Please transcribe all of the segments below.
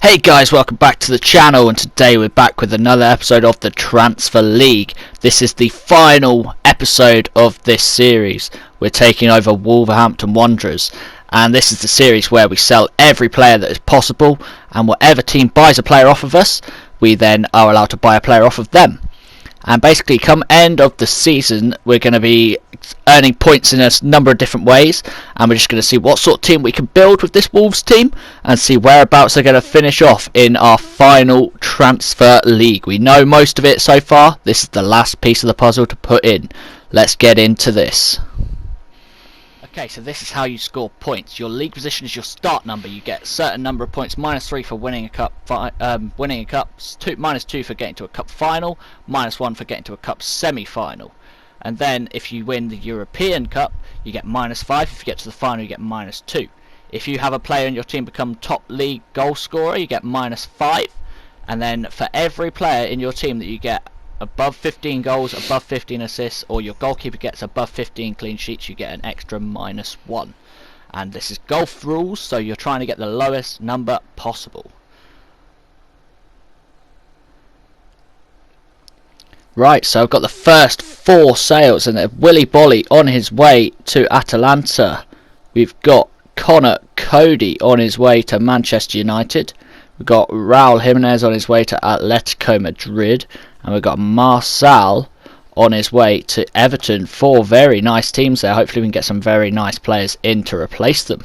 Hey guys, welcome back to the channel, and today we're back with another episode of the Transfer League. This is the final episode of this series. We're taking over Wolverhampton Wanderers, and this is the series where we sell every player that is possible, and whatever team buys a player off of us, we then are allowed to buy a player off of them. And basically, come end of the season, we're going to be earning points in a number of different ways, and we're just going to see what sort of team we can build with this Wolves team and see whereabouts they're going to finish off in our final transfer league. We know most of it so far. This is the last piece of the puzzle to put in. Let's get into this. Okay, so this is how you score points. Your league position is your start number. You get a certain number of points, -3 for winning a cup, -2 for getting to a cup final, -1 for getting to a cup semi-final. And then if you win the European Cup, you get -5. If you get to the final, you get -2. If you have a player in your team become top league goal scorer, you get -5. And then for every player in your team that you get above 15 goals, above 15 assists, or your goalkeeper gets above 15 clean sheets, you get an extra -1. And this is golf rules, so you're trying to get the lowest number possible. Right, so I've got the first 4 sales, and Willy Bolly on his way to Atalanta. We've got Connor Cody on his way to Manchester United. We've got Raul Jimenez on his way to Atletico Madrid. And we've got Marçal on his way to Everton. 4 very nice teams there. Hopefully we can get some very nice players in to replace them.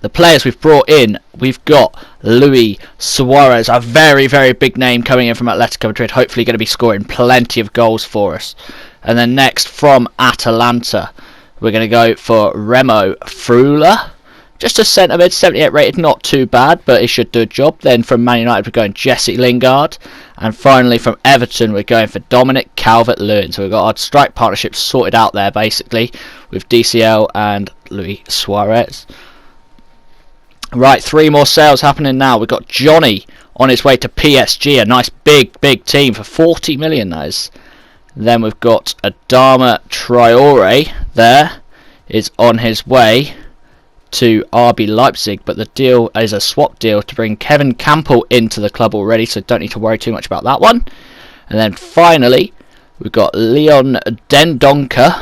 The players we've brought in, we've got Luis Suarez, a very, very big name coming in from Atletico Madrid. Hopefully going to be scoring plenty of goals for us. And then next from Atalanta, we're going to go for Remo Freuler. Just a centre mid, 78 rated, not too bad, but he should do a job. Then from Man United, we're going Jesse Lingard. And finally from Everton, we're going for Dominic Calvert-Lewin. So we've got our strike partnership sorted out there, basically, with DCL and Luis Suarez. Right, 3 more sales happening now. We've got Johnny on his way to PSG, a nice big team for 40 million, that is. Then we've got Adama Traore there, is on his way to RB Leipzig, but the deal is a swap deal to bring Kevin Campbell into the club already, so don't need to worry too much about that one. And then finally, we've got Leon Dendoncker,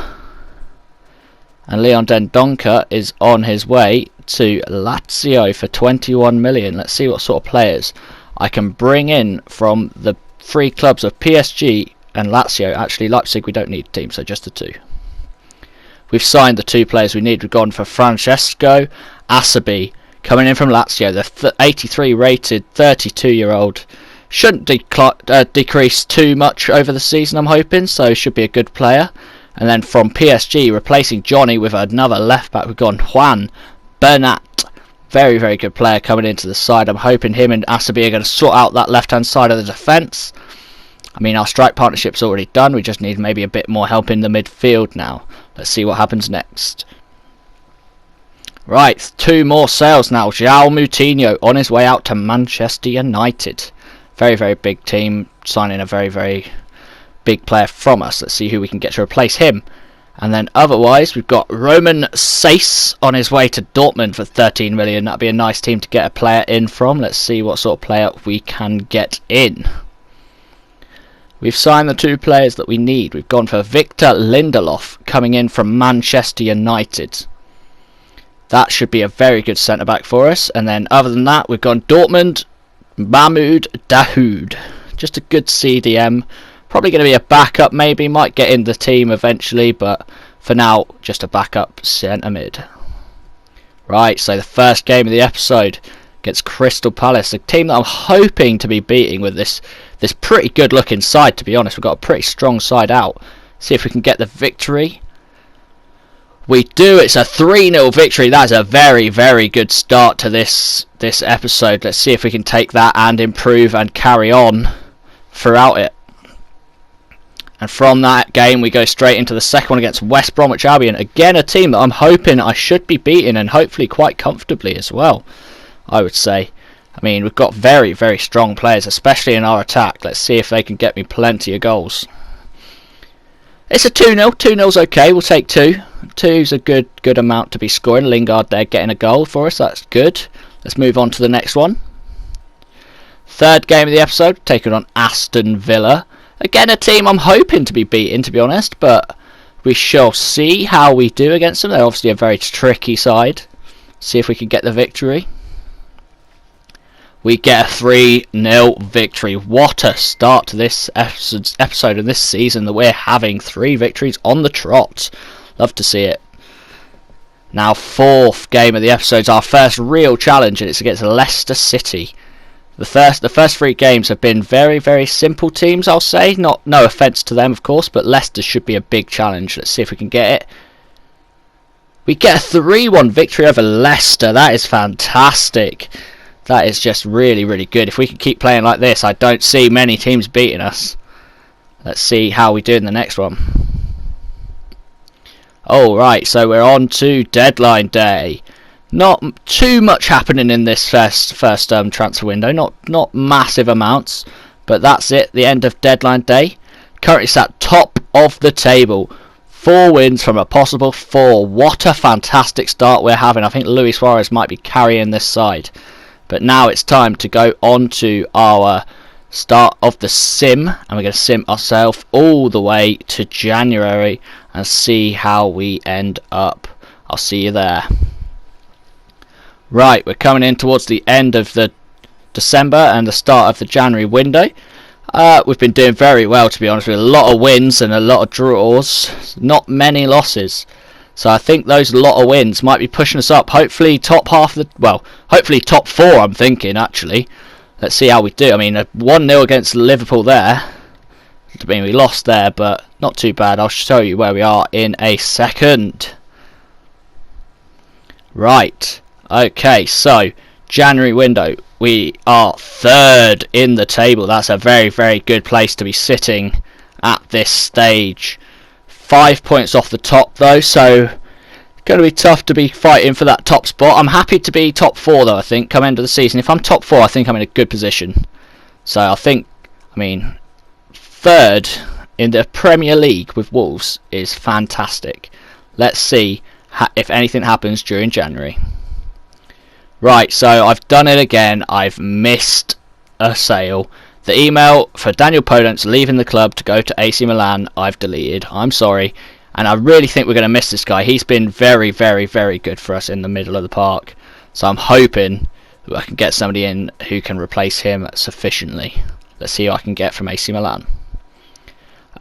and Leon Dendoncker is on his way to Lazio for 21 million. Let's see what sort of players I can bring in from the 3 clubs of PSG and Lazio. Actually, Leipzig we don't need a team, so just the 2. We've signed the 2 players we need. We've gone for Francesco Acerbi, coming in from Lazio. The 83 rated 32-year-old. Shouldn't decrease too much over the season, I'm hoping, so should be a good player. And then from PSG, replacing Johnny with another left-back, we've gone Juan Bernat. Very, very good player coming into the side. I'm hoping him and Acerbi are going to sort out that left-hand side of the defence. I mean, our strike partnership's already done. We just need maybe a bit more help in the midfield now. Let's see what happens next. Right, 2 more sales now. João Moutinho on his way out to Manchester United. Very, very big team, signing a very, very big player from us. Let's see who we can get to replace him. And then otherwise, we've got Roman Saiss on his way to Dortmund for 13 million. That'd be a nice team to get a player in from. Let's see what sort of player we can get in. We've signed the 2 players that we need. We've gone for Victor Lindelof, coming in from Manchester United. That should be a very good centre-back for us. And then other than that, we've gone Dortmund, Mahmoud Dahoud. Just a good CDM. Probably going to be a backup maybe. Might get in the team eventually, but for now, just a backup centre-mid. Right, so the first game of the episode against Crystal Palace, a team that I'm hoping to be beating with this pretty good looking side, to be honest. We've got a pretty strong side out. See if we can get the victory. We do. It's a 3-0 victory. That's a very, very good start to this episode. Let's see if we can take that and improve and carry on throughout it. And from that game we go straight into the second one against West Bromwich Albion. Again, a team that I'm hoping I should be beating, and hopefully quite comfortably as well, I would say. I mean, we've got very, very strong players, especially in our attack. Let's see if they can get me plenty of goals. It's a 2-0. 2-0's okay. We'll take 2. 2's a good amount to be scoring. Lingard there getting a goal for us. That's good. Let's move on to the next one. Third game of the episode, taking on Aston Villa. Again, a team I'm hoping to be beaten, to be honest, but we shall see how we do against them. They're obviously a very tricky side. See if we can get the victory. We get a 3-0 victory. What a start to this episode and this season that we're having 3 victories on the trot. Love to see it. Now, fourth game of the episode is our first real challenge, and it's against Leicester City. The first 3 games have been very, very simple teams, I'll say. No offence to them, of course, but Leicester should be a big challenge. Let's see if we can get it. We get a 3-1 victory over Leicester. That is fantastic. That is just really, really good. If we can keep playing like this, I don't see many teams beating us. Let's see how we do in the next one. Alright, so we're on to deadline day. Not too much happening in this first transfer window. Not massive amounts, but that's it. The end of deadline day. Currently sat top of the table. 4 wins from a possible 4. What a fantastic start we're having. I think Luis Suarez might be carrying this side. But now it's time to go on to our start of the sim, and we're going to sim ourselves all the way to January and see how we end up. I'll see you there. Right, we're coming in towards the end of the December and the start of the January window. We've been doing very well, to be honest, with a lot of wins and a lot of draws, not many losses. So I think those lot of wins might be pushing us up. Hopefully top half of the... Well, hopefully top 4, I'm thinking, actually. Let's see how we do. I mean, a 1-0 against Liverpool there. I mean, we lost there, but not too bad. I'll show you where we are in a second. Right. Okay, so, January window. We are 3rd in the table. That's a very, very good place to be sitting at this stage. 5 points off the top though, so going to be tough to be fighting for that top spot. I'm happy to be top 4 though, I think, come end of the season. If I'm top 4, I think I'm in a good position. So I think, 3rd in the Premier League with Wolves is fantastic. Let's see if anything happens during January. Right, so I've done it again. I've missed a sale. The email for Daniel Podence leaving the club to go to AC Milan, I've deleted. I'm sorry. And I really think we're going to miss this guy. He's been very, very, very good for us in the middle of the park. So I'm hoping that I can get somebody in who can replace him sufficiently. Let's see who I can get from AC Milan.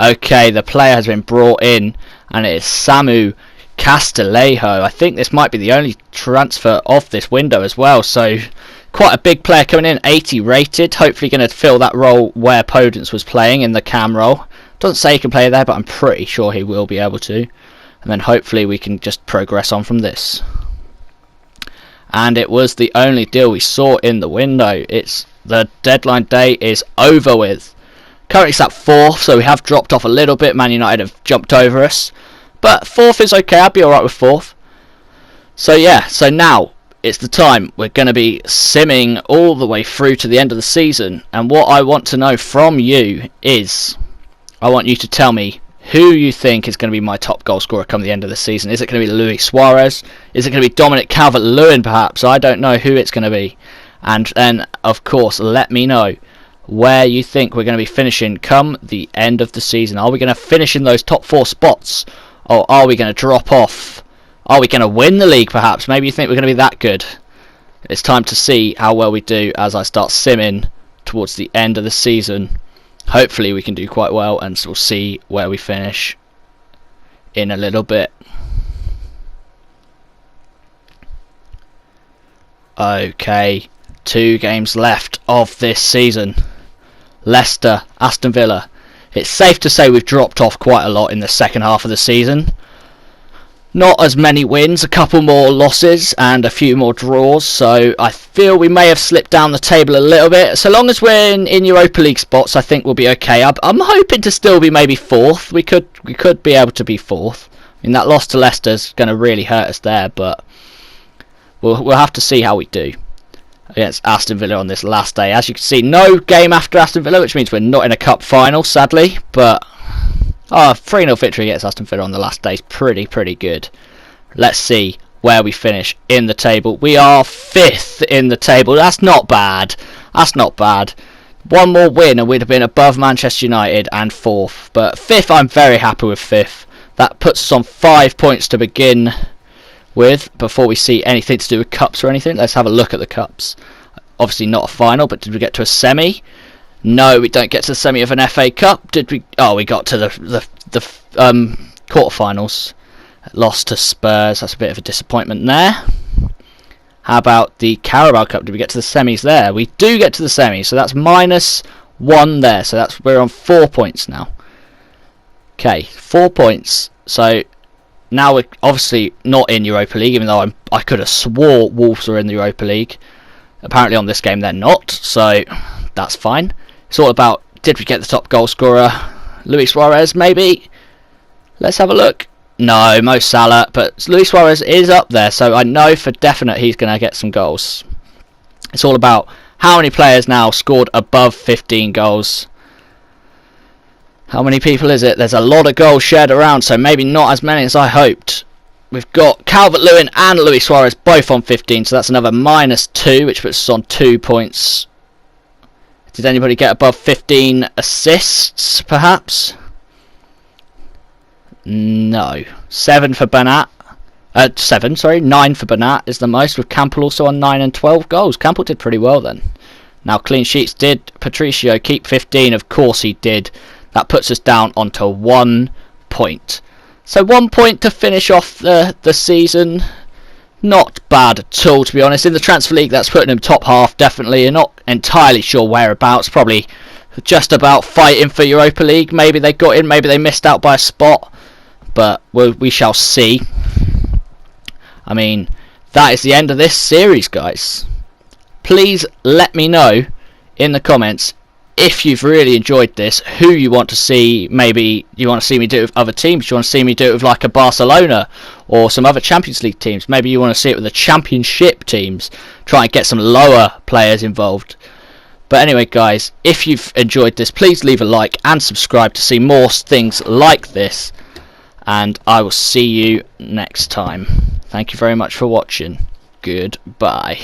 Okay, the player has been brought in, and it is Samu Castillejo. I think this might be the only transfer of this window as well. So quite a big player coming in, 80 rated. Hopefully going to fill that role where Podence was playing in the cam role. Doesn't say he can play there, but I'm pretty sure he will be able to. And then hopefully we can just progress on from this. And it was the only deal we saw in the window. The deadline day is over with. Currently sat 4th, so we have dropped off a little bit. Man United have jumped over us. But 4th is okay, I'd be alright with 4th. So yeah, so now it's the time. We're going to be simming all the way through to the end of the season. And what I want to know from you is, I want you to tell me who you think is going to be my top goal scorer come the end of the season. Is it going to be Luis Suarez? Is it going to be Dominic Calvert-Lewin perhaps? I don't know who it's going to be. And then, of course, let me know where you think we're going to be finishing come the end of the season. Are we going to finish in those top 4 spots? Or are we going to drop off? Are we going to win the league perhaps? Maybe you think we're going to be that good. It's time to see how well we do as I start simming towards the end of the season. Hopefully we can do quite well, and we'll see where we finish in a little bit. Okay, 2 games left of this season. Leicester, Aston Villa. It's safe to say we've dropped off quite a lot in the second half of the season. Not as many wins, a couple more losses and a few more draws, so I feel we may have slipped down the table a little bit. So long as we're in Europa League spots, I think we'll be okay. I'm hoping to still be maybe 4th. We could be able to be 4th. I mean, that loss to Leicester's going to really hurt us there, but we'll have to see how we do against Aston Villa on this last day. As you can see, no game after Aston Villa, which means we're not in a cup final, sadly, but 3-0 victory against Aston Villa on the last day is pretty good. Let's see where we finish in the table. We are 5th in the table. That's not bad. That's not bad. One more win and we'd have been above Manchester United and 4th. But 5th, I'm very happy with 5th. That puts us on 5 points to begin with before we see anything to do with cups or anything. Let's have a look at the cups. Obviously not a final, but did we get to a semi? No, we don't get to the semi of an FA Cup. Did we? Oh, we got to the quarterfinals. Lost to Spurs. That's a bit of a disappointment there. How about the Carabao Cup? Did we get to the semis there? We do get to the semis, so that's -1 there. So we're on 4 points now. Okay, 4 points. So now we're obviously not in Europa League, even though I could have swore Wolves were in the Europa League. Apparently on this game they're not, so that's fine. It's all about, did we get the top goal scorer? Luis Suarez, maybe? Let's have a look. No, Mo Salah, but Luis Suarez is up there, so I know for definite he's going to get some goals. It's all about how many players now scored above 15 goals. How many people is it? There's a lot of goals shared around, so maybe not as many as I hoped. We've got Calvert-Lewin and Luis Suarez both on 15, so that's another -2, which puts us on 2 points. Did anybody get above 15 assists, perhaps? No. 7 for Bernat. 9 for Bernat is the most, with Campbell also on 9 and 12 goals. Campbell did pretty well then. Now, clean sheets, did Patricio keep 15? Of course he did. That puts us down onto 1 point. So 1 point to finish off the season. Not bad at all, to be honest. In the transfer league, that's putting him top half, definitely. You're not entirely sure whereabouts. Probably just about fighting for Europa League. Maybe they got in, maybe they missed out by a spot. But we shall see. I mean, that is the end of this series, guys. Please let me know in the comments if you've really enjoyed this, who you want to see. Maybe you want to see me do it with other teams. You want to see me do it with like a Barcelona or some other Champions League teams. Maybe you want to see it with the Championship teams. Try and get some lower players involved. But anyway, guys, if you've enjoyed this, please leave a like and subscribe to see more things like this. And I will see you next time. Thank you very much for watching. Goodbye.